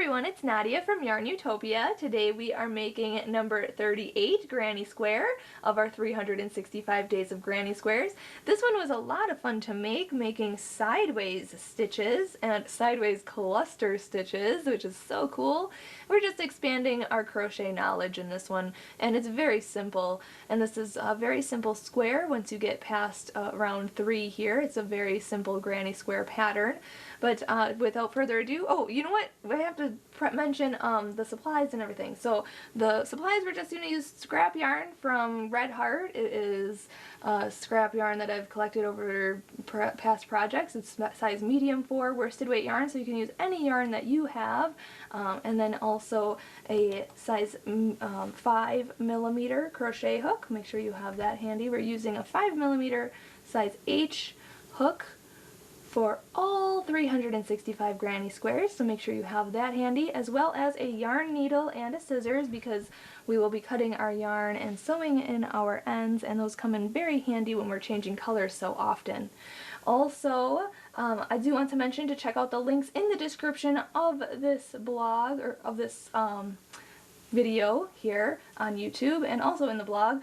everyone, it's Nadia from YARNutopia. Today we are making number 38, Granny Square, of our 365 Days of Granny Squares. This one was a lot of fun to make, making sideways stitches and sideways cluster stitches, which is so cool. We're just expanding our crochet knowledge in this one, and it's very simple. And this is a very simple square once you get past round 3 here. It's a very simple Granny Square pattern. But without further ado, oh, you know what? I have to mention the supplies and everything. So the supplies, we're just going to use scrap yarn from Red Heart. It is scrap yarn that I've collected over past projects. It's size medium for worsted weight yarn, so you can use any yarn that you have. And then also a size 5mm crochet hook. Make sure you have that handy. We're using a 5mm size H hook for all 365 Granny Squares, so make sure you have that handy, as well as a yarn needle and a scissors, because we will be cutting our yarn and sewing in our ends, and those come in very handy when we're changing colors so often. Also, I do want to mention to check out the links in the description of this blog, or of this video here on YouTube, and also in the blog.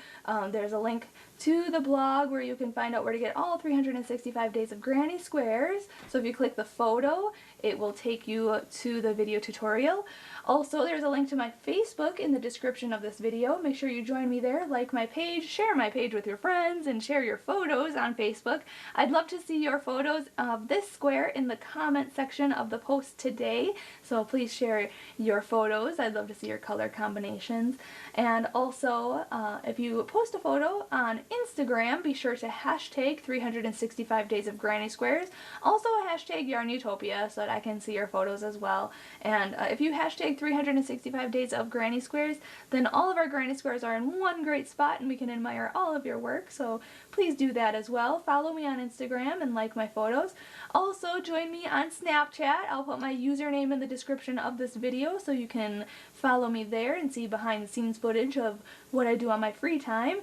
There's a link to the blog where you can find out where to get all 365 Days of Granny Squares. So if you click the photo, it will take you to the video tutorial. Also, there's a link to my Facebook in the description of this video. Make sure you join me there, like my page, share my page with your friends, and share your photos on Facebook. I'd love to see your photos of this square in the comment section of the post today, so please share your photos. I'd love to see your color combinations. And also, if you post a photo on Instagram, be sure to hashtag 365 Days of Granny Squares. Also a hashtag YARNutopia so that I can see your photos as well. And if you hashtag 365 Days of Granny Squares, then all of our Granny Squares are in one great spot and we can admire all of your work. So please do that as well. Follow me on Instagram and like my photos. Also join me on Snapchat. I'll put my username in the description of this video so you can follow me there and see behind the scenes footage of what I do on my free time.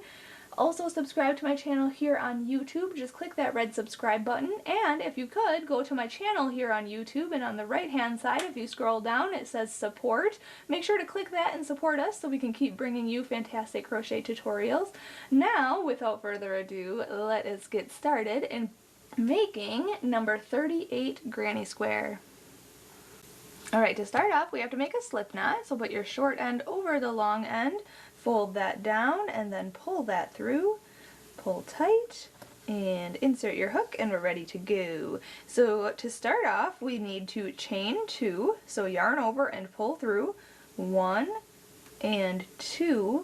Also subscribe to my channel here on YouTube. Just click that red subscribe button, and if you could, go to my channel here on YouTube, and on the right hand side, if you scroll down, it says support. Make sure to click that and support us so we can keep bringing you fantastic crochet tutorials. Now, without further ado, let us get started in making number 38 Granny Square. Alright, to start off, we have to make a slip knot, so put your short end over the long end, fold that down, and then pull that through, pull tight, and insert your hook, and we're ready to go. So to start off, we need to chain 2, so yarn over and pull through, 1 and 2,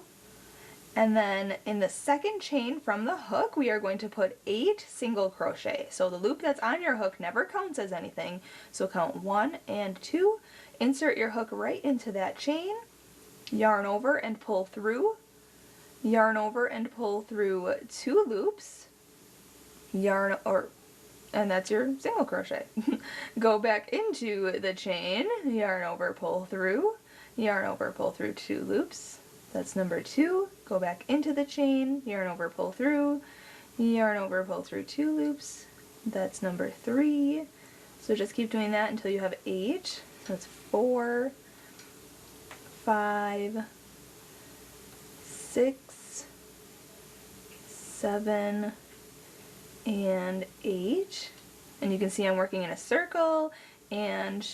and then in the second chain from the hook, we are going to put 8 single crochet. So the loop that's on your hook never counts as anything. So count 1 and 2, insert your hook right into that chain, yarn over and pull through, yarn over and pull through 2 loops, and that's your single crochet. Go back into the chain, yarn over, pull through, yarn over, pull through 2 loops. That's number 2. Go back into the chain, yarn over, pull through, yarn over, pull through 2 loops. That's number 3. So just keep doing that until you have 8. That's 4, 5, 6, 7, and 8. And you can see I'm working in a circle, and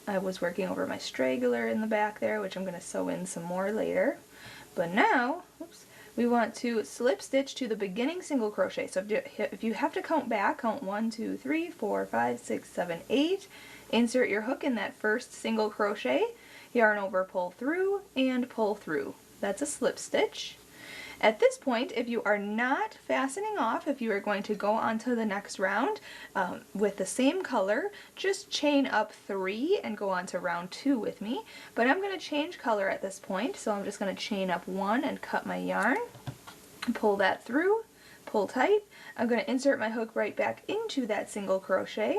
I was working over my straggler in the back there, which I'm going to sew in some more later. But now, oops, we want to slip stitch to the beginning single crochet. So if you have to count back, count 1, 2, 3, 4, 5, 6, 7, 8. Insert your hook in that first single crochet, yarn over, pull through, and pull through. That's a slip stitch. At this point, if you are not fastening off, if you are going to go on to the next round with the same color, just chain up 3 and go on to round 2 with me. But I'm going to change color at this point, so I'm just going to chain up 1 and cut my yarn, pull that through, pull tight. I'm going to insert my hook right back into that single crochet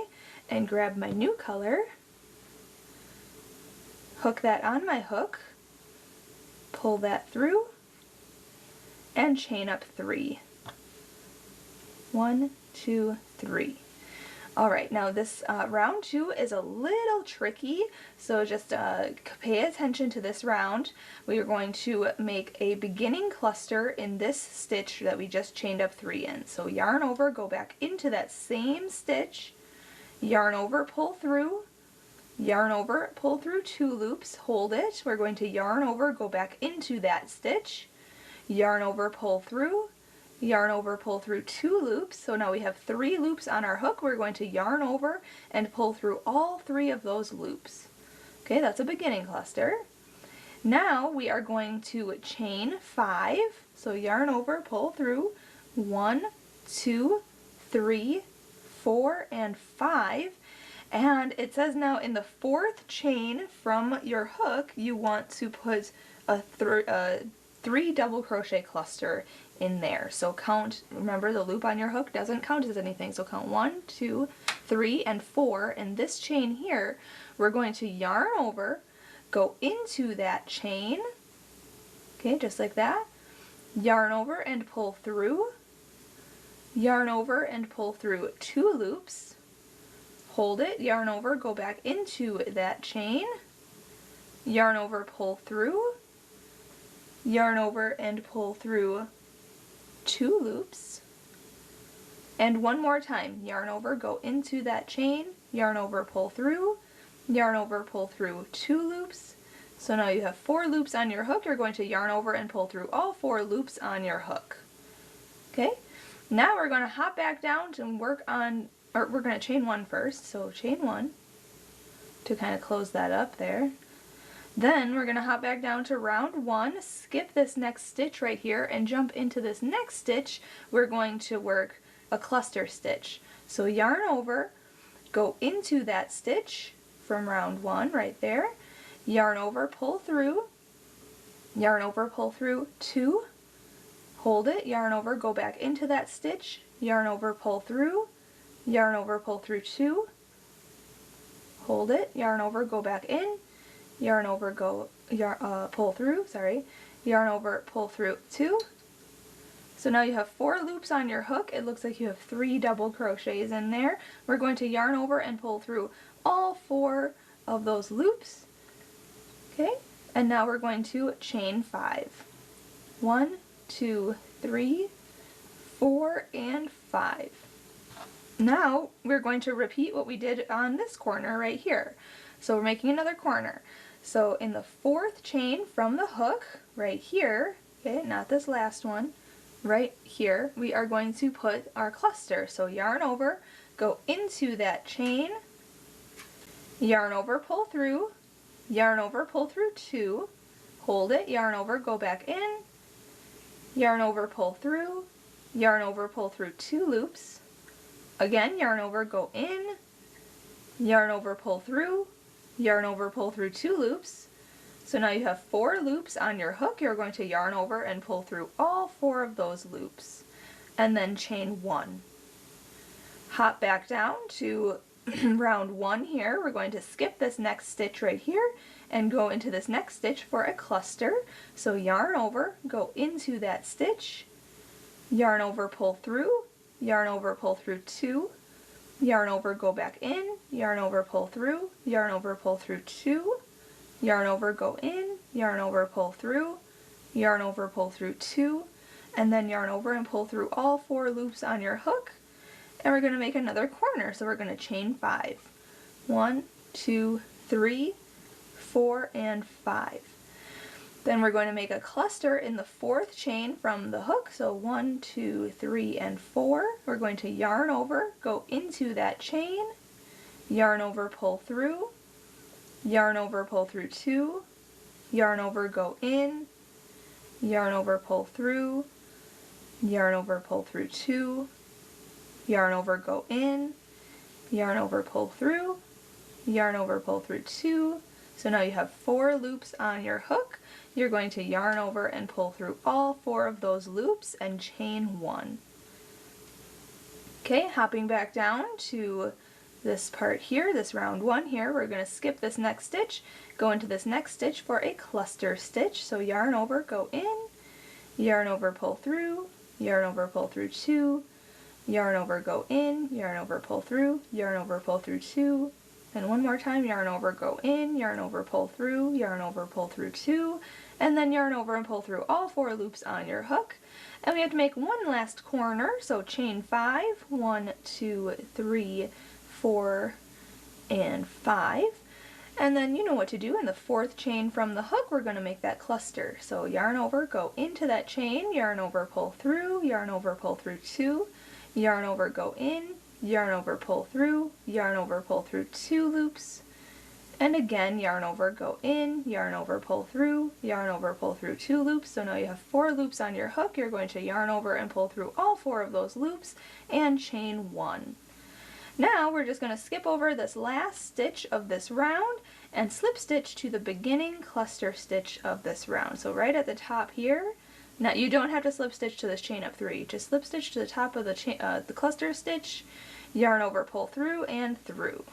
and grab my new color, hook that on my hook, pull that through, and chain up 3. 1, 2, 3. Alright, now this round 2 is a little tricky, so just pay attention to this round. We are going to make a beginning cluster in this stitch that we just chained up 3 in. So yarn over, go back into that same stitch, yarn over, pull through, yarn over, pull through 2 loops, hold it. We're going to yarn over, go back into that stitch, yarn over, pull through, yarn over, pull through 2 loops. So now we have 3 loops on our hook. We're going to yarn over and pull through all 3 of those loops. Okay, that's a beginning cluster. Now we are going to chain 5. So yarn over, pull through 1, 2, 3, 4, and 5. And it says now in the 4th chain from your hook, you want to put a 3 double crochet cluster in there. So count, remember the loop on your hook doesn't count as anything, so count 1, 2, 3, and 4. In this chain here, we're going to yarn over, go into that chain, okay, just like that, yarn over and pull through, yarn over and pull through 2 loops, hold it, yarn over, go back into that chain, yarn over, pull through, yarn over and pull through 2 loops, and one more time, yarn over, go into that chain, yarn over, pull through, yarn over, pull through 2 loops. So now you have 4 loops on your hook. You're going to yarn over and pull through all 4 loops on your hook. Okay, now we're going to hop back down and work on, or we're going to chain 1 first, so chain 1 to kind of close that up there. Then we're going to hop back down to round 1, skip this next stitch right here, and jump into this next stitch. We're going to work a cluster stitch. So yarn over, go into that stitch from round 1 right there, yarn over, pull through, yarn over, pull through 2, hold it, yarn over, go back into that stitch, yarn over, pull through, yarn over, pull through 2, hold it, yarn over, go back in, yarn over, go pull through, yarn over, pull through 2. So now you have 4 loops on your hook. It looks like you have 3 double crochets in there. We're going to yarn over and pull through all 4 of those loops. Okay, and now we're going to chain 5. 1, 2, 3, 4, and 5. Now we're going to repeat what we did on this corner right here. So we're making another corner. So in the 4th chain from the hook, right here, okay, not this last one, right here, we are going to put our cluster. So yarn over, go into that chain, yarn over, pull through, yarn over, pull through 2, hold it, yarn over, go back in, yarn over, pull through, yarn over, pull through 2 loops, again, yarn over, go in, yarn over, pull through, yarn over, pull through 2 loops. So now you have 4 loops on your hook. You're going to yarn over and pull through all 4 of those loops, and then chain 1. Hop back down to round 1 here. We're going to skip this next stitch right here and go into this next stitch for a cluster. So yarn over, go into that stitch, yarn over, pull through, yarn over, pull through 2, yarn over, go back in, yarn over, pull through, yarn over, pull through 2, yarn over, go in, yarn over, pull through, yarn over, pull through 2, and then yarn over and pull through all 4 loops on your hook, and we're going to make another corner. So we're going to chain 5. 1, 2, 3, 4, and 5. Then we're going to make a cluster in the 4th chain from the hook, so 1, 2, 3, and 4. We're going to yarn over, go into that chain, yarn over, pull through, yarn over, pull through 2, yarn over, go in, yarn over, pull through, yarn over, pull through 2, yarn over, go in, yarn over, pull through, yarn over, pull through 2. So now you have 4 loops on your hook. You're going to yarn over and pull through all 4 of those loops and chain 1. Okay, hopping back down to this part here, this round 1 here, we're going to skip this next stitch, go into this next stitch for a cluster stitch. So yarn over, go in, yarn over, pull through, yarn over, pull through 2, yarn over, go in, yarn over, pull through, yarn over, pull through 2, and one more time, yarn over, go in, yarn over, pull through, yarn over, pull through 2, and then yarn over and pull through all 4 loops on your hook. And we have to make one last corner, so chain 5, 1, 2, 3, 4, and 5. And then you know what to do. In the 4th chain from the hook, we're going to make that cluster. So yarn over, go into that chain, yarn over, pull through, yarn over, pull through 2, yarn over, go in, yarn over, pull through, yarn over, pull through 2 loops, and again yarn over, go in, yarn over, pull through, yarn over, pull through 2 loops. So now you have 4 loops on your hook. You're going to yarn over and pull through all 4 of those loops and chain 1. Now we're just going to skip over this last stitch of this round and slip stitch to the beginning cluster stitch of this round. So right at the top here, now you don't have to slip stitch to this chain up 3, just slip stitch to the top of the cluster stitch, yarn over, pull through, and through.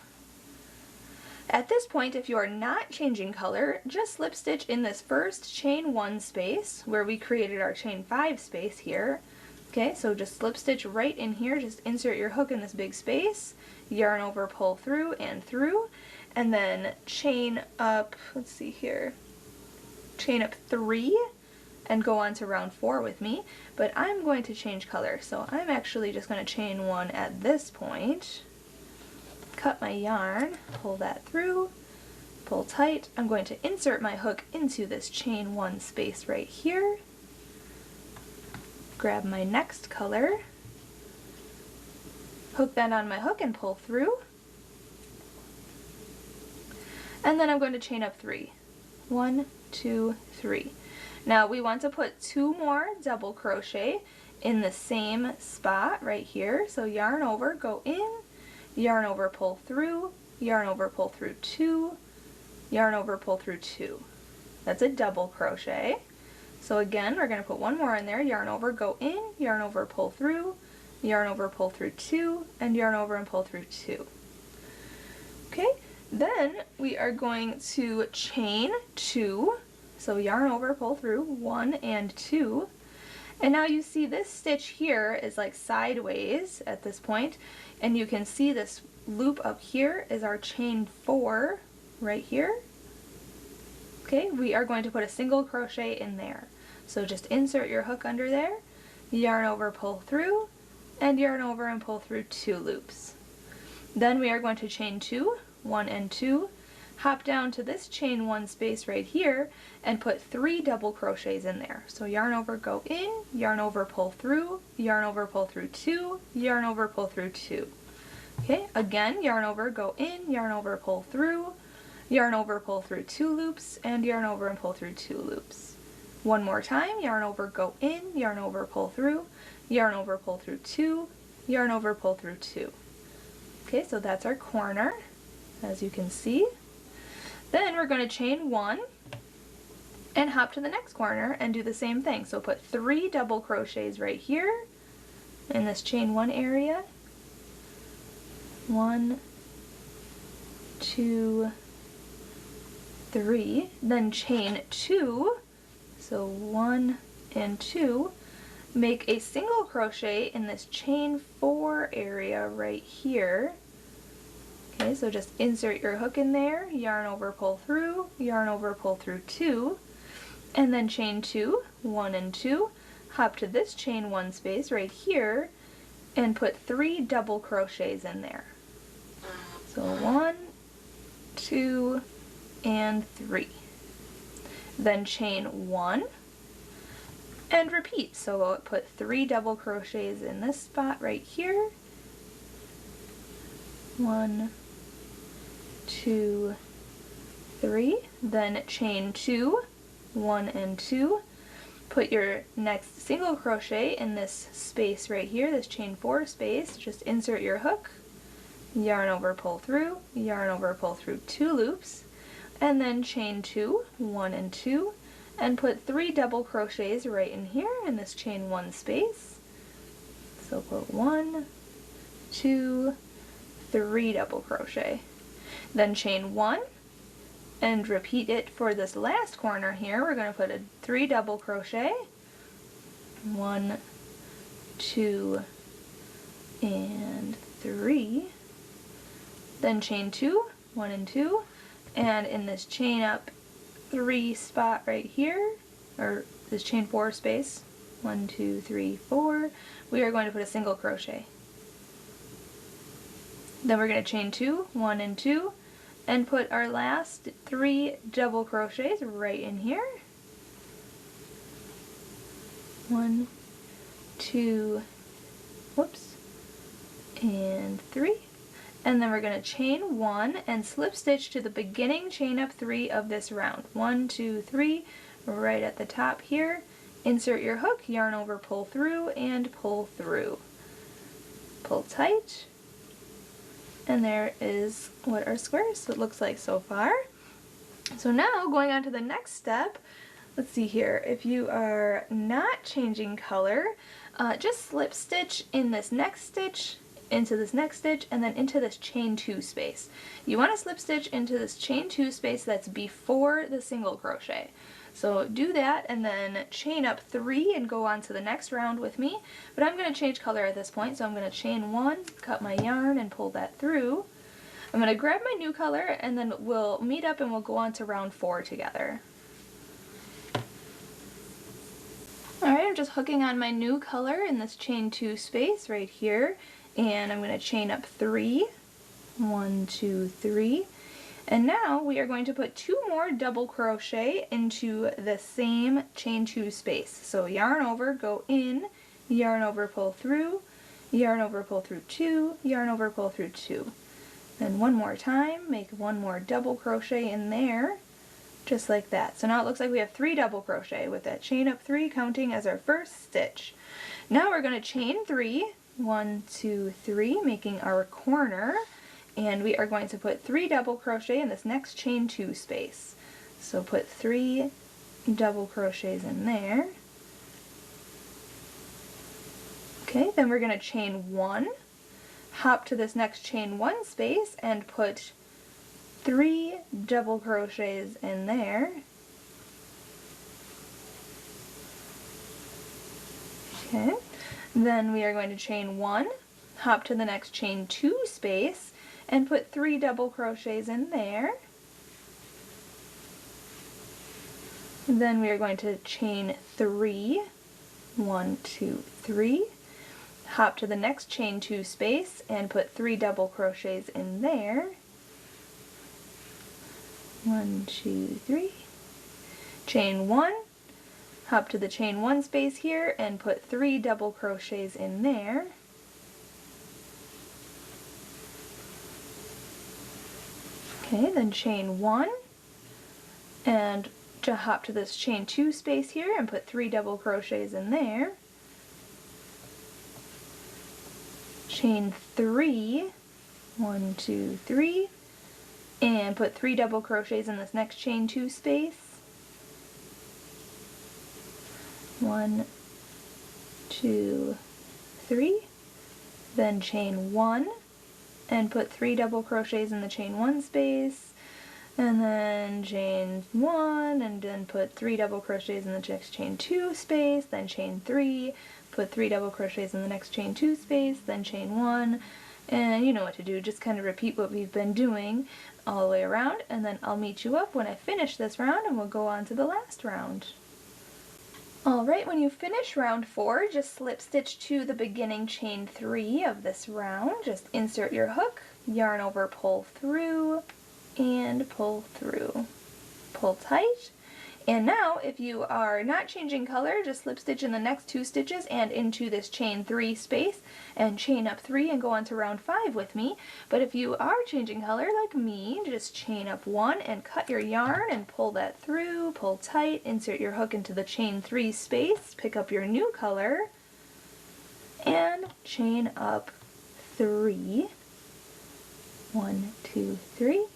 At this point, if you are not changing color, just slip stitch in this first chain 1 space where we created our chain 5 space here. Okay, so just slip stitch right in here, just insert your hook in this big space, yarn over, pull through, and then chain up, let's see here, chain up 3 and go on to round 4 with me, but I'm going to change color, so I'm actually just going to chain 1 at this point, cut my yarn, pull that through, pull tight. I'm going to insert my hook into this chain 1 space right here, grab my next color, hook that on my hook and pull through, and then I'm going to chain up 3. 1, 2, 3. Now we want to put 2 more double crochet in the same spot right here. So yarn over, go in, yarn over, pull through, yarn over, pull through 2, yarn over, pull through 2. That's a double crochet. So again, we're going to put 1 more in there, yarn over, go in, yarn over, pull through, yarn over, pull through 2, and yarn over and pull through 2. Okay, then we are going to chain 2, so yarn over, pull through 1 and 2, and now you see this stitch here is like sideways at this point, and you can see this loop up here is our chain 4 right here. Okay, we are going to put a single crochet in there. So just insert your hook under there, yarn over, pull through, and yarn over and pull through 2 loops. Then we are going to chain 2, 1 and 2, hop down to this chain 1 space right here, and put 3 double crochets in there. So yarn over, go in, yarn over, pull through, yarn over, pull through 2, yarn over, pull through 2. Okay, again, yarn over, go in, yarn over, pull through, yarn over, pull through 2 loops, and yarn over and pull through 2 loops. One more time, yarn over, go in, yarn over, pull through, yarn over, pull through 2, yarn over, pull through 2. Okay, so that's our corner, as you can see. Then we're going to chain 1 and hop to the next corner and do the same thing. So put 3 double crochets right here in this chain 1 area. 1, 2, 3, then chain 2, so 1 and 2, make a single crochet in this chain 4 area right here. Okay, so just insert your hook in there, yarn over, pull through, yarn over, pull through 2, and then chain 2, 1 and 2, hop to this chain 1 space right here, and put 3 double crochets in there. So 1, 2, and 3. Then chain 1 and repeat. So we'll put 3 double crochets in this spot right here. 1, 2, 3. Then chain 2, 1 and 2. Put your next single crochet in this space right here, this chain 4 space. Just insert your hook, yarn over, pull through, yarn over, pull through 2 loops, and then chain 2, 1 and 2, and put 3 double crochets right in here in this chain 1 space. So put 1, 2, 3 double crochet. Then chain 1 and repeat it for this last corner here. We're going to put a 3 double crochet. 1, 2, and 3, then chain 2, 1 and 2, and in this chain up 3 spot right here, or this chain 4 space, 1, 2, 3, 4, we are going to put a single crochet. Then we're going to chain 2, 1 and 2, and put our last 3 double crochets right in here. 1, 2, whoops, and 3. And then we're going to chain 1 and slip stitch to the beginning chain up 3 of this round. 1, 2, 3, right at the top here. Insert your hook, yarn over, pull through, and pull through. Pull tight. And there is what our square looks like so far. So now going on to the next step, let's see here, if you are not changing color, just slip stitch in this next stitch, into this next stitch, and then into this chain 2 space. You want to slip stitch into this chain 2 space that's before the single crochet. So do that and then chain up 3 and go on to the next round with me. But I'm going to change color at this point, so I'm going to chain 1, cut my yarn and pull that through. I'm going to grab my new color and then we'll meet up and we'll go on to round 4 together. Alright, I'm just hooking on my new color in this chain 2 space right here, and I'm going to chain up 3, 1, 2, 3. And now we are going to put 2 more double crochet into the same chain 2 space. So yarn over, go in, yarn over, pull through, yarn over, pull through 2, yarn over, pull through 2. And one more time, make 1 more double crochet in there, just like that. So now it looks like we have 3 double crochet with that chain up 3 counting as our first stitch. Now we're going to chain 3, 1, 2, 3, making our corner. And we are going to put 3 double crochet in this next chain 2 space. So put 3 double crochets in there. Okay, then we're going to chain 1, hop to this next chain 1 space and put 3 double crochets in there. Okay, then we are going to chain 1, hop to the next chain 2 space, and put 3 double crochets in there. Then we are going to chain 3, 1, 2, 3, hop to the next chain 2 space and put 3 double crochets in there. 1, 2, 3. Chain 1, hop to the chain 1 space here and put 3 double crochets in there. Okay, then chain 1 and to hop to this chain 2 space here and put 3 double crochets in there. Chain 3, 1, 2, 3, and put 3 double crochets in this next chain 2 space. 1, 2, 3, then chain 1 and put 3 double crochets in the chain 1 space, and then chain 1 and then put 3 double crochets in the next chain 2 space, then chain 3, put 3 double crochets in the next chain 2 space, then chain 1, and you know what to do, just kind of repeat what we've been doing all the way around, and then I'll meet you up when I finish this round and we'll go on to the last round. Alright, when you finish round 4, just slip stitch to the beginning chain 3 of this round. Just insert your hook, yarn over, pull through, and pull through. Pull tight. And now, if you are not changing color, just slip stitch in the next 2 stitches and into this chain 3 space and chain up 3 and go on to round 5 with me. But if you are changing color like me, just chain up 1 and cut your yarn and pull that through, pull tight, insert your hook into the chain 3 space, pick up your new color, and chain up 3. 1, 2, 3.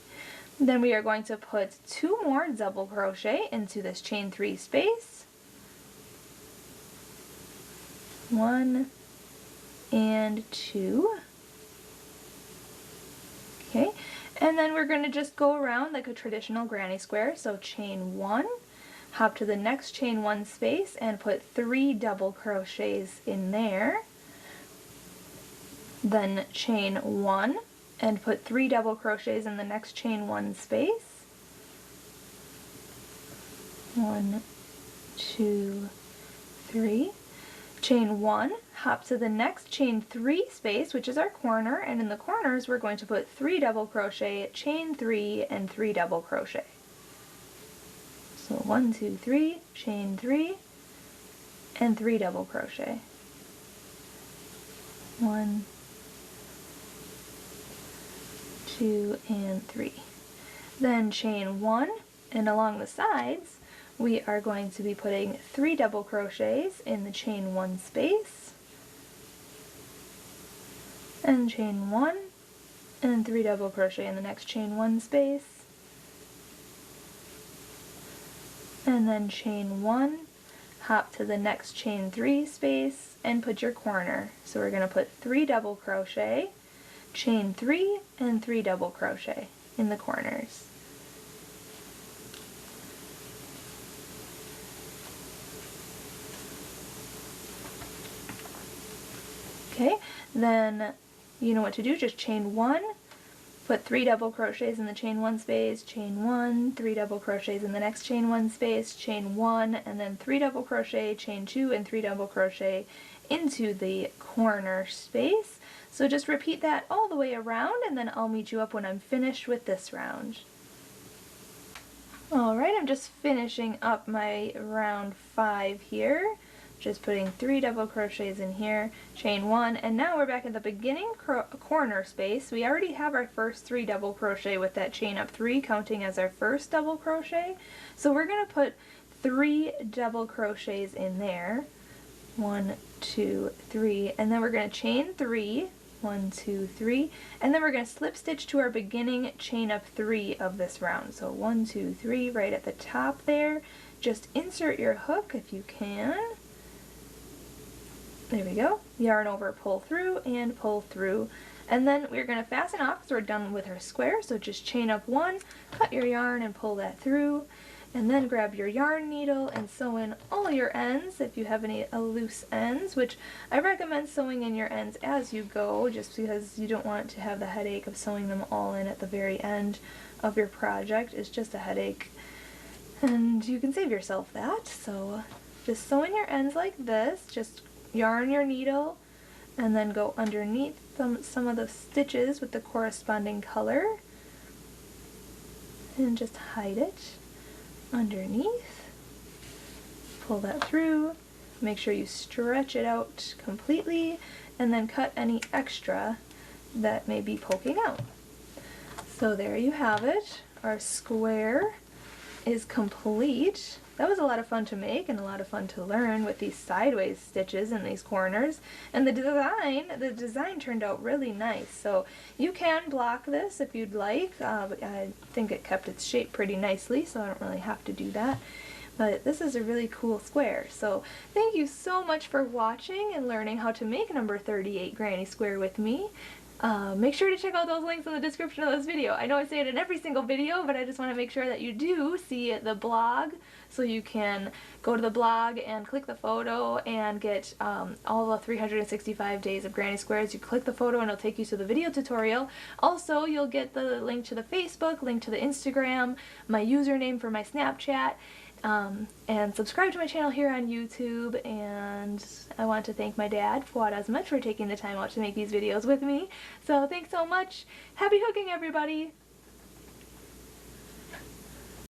Then we are going to put 2 more double crochet into this chain 3 space. 1 and 2. Okay, and then we're going to just go around like a traditional granny square. So chain 1, hop to the next chain 1 space and put 3 double crochets in there. then chain 1 and put 3 double crochets in the next chain 1 space. 1, 2, 3. Chain 1, hop to the next chain 3 space, which is our corner, and in the corners we're going to put 3 double crochet, chain 3, and 3 double crochet. So 1, 2, 3, chain 3, and 3 double crochet. 1, 2, and 3. Then chain 1, and along the sides we are going to be putting 3 double crochets in the chain 1 space, and chain 1, and 3 double crochet in the next chain 1 space, and then chain 1, hop to the next chain 3 space, and put your corner. So we're going to put 3 double crochet, chain 3, and 3 double crochet in the corners. Okay, then you know what to do, just chain 1, put 3 double crochets in the chain 1 space, chain 1, 3 double crochets in the next chain 1 space, chain 1, and then 3 double crochet, chain 2, and 3 double crochet into the corner space. So just repeat that all the way around, and then I'll meet you up when I'm finished with this round. Alright, I'm just finishing up my round 5 here. Just putting 3 double crochets in here, chain 1, and now we're back at the beginning corner space. We already have our first 3 double crochet with that chain up 3 counting as our first double crochet. So we're going to put 3 double crochets in there. 1, 2, 3, and then we're going to chain 3, 1, 2, 3, and then we're going to slip stitch to our beginning chain up 3 of this round. So 1, 2, 3 right at the top there. Just insert your hook if you can. There we go. Yarn over, pull through, and pull through. And then we're going to fasten off because we're done with our square. So just chain up 1, cut your yarn and pull that through. And then grab your yarn needle and sew in all your ends if you have any loose ends, which I recommend sewing in your ends as you go just because you don't want to have the headache of sewing them all in at the very end of your project. It's just a headache and you can save yourself that. So just sew in your ends like this, just yarn your needle and then go underneath some of the stitches with the corresponding color and just hide it underneath. Pull that through, make sure you stretch it out completely, and then cut any extra that may be poking out. So there you have it. Our square is complete. That was a lot of fun to make and a lot of fun to learn with these sideways stitches in these corners. And the design turned out really nice. So you can block this if you'd like, but I think it kept its shape pretty nicely, so I don't really have to do that. But this is a really cool square. So thank you so much for watching and learning how to make number 38 granny square with me. Make sure to check out those links in the description of this video. I know I say it in every single video, but I just want to make sure that you do see the blog, so you can go to the blog and click the photo and get all the 365 days of granny squares. You click the photo and it'll take you to the video tutorial. Also, you'll get the link to the Facebook, link to the Instagram, my username for my Snapchat, and subscribe to my channel here on YouTube. And I want to thank my dad, Fuad, Azmat, for taking the time out to make these videos with me. So thanks so much. Happy hooking, everybody!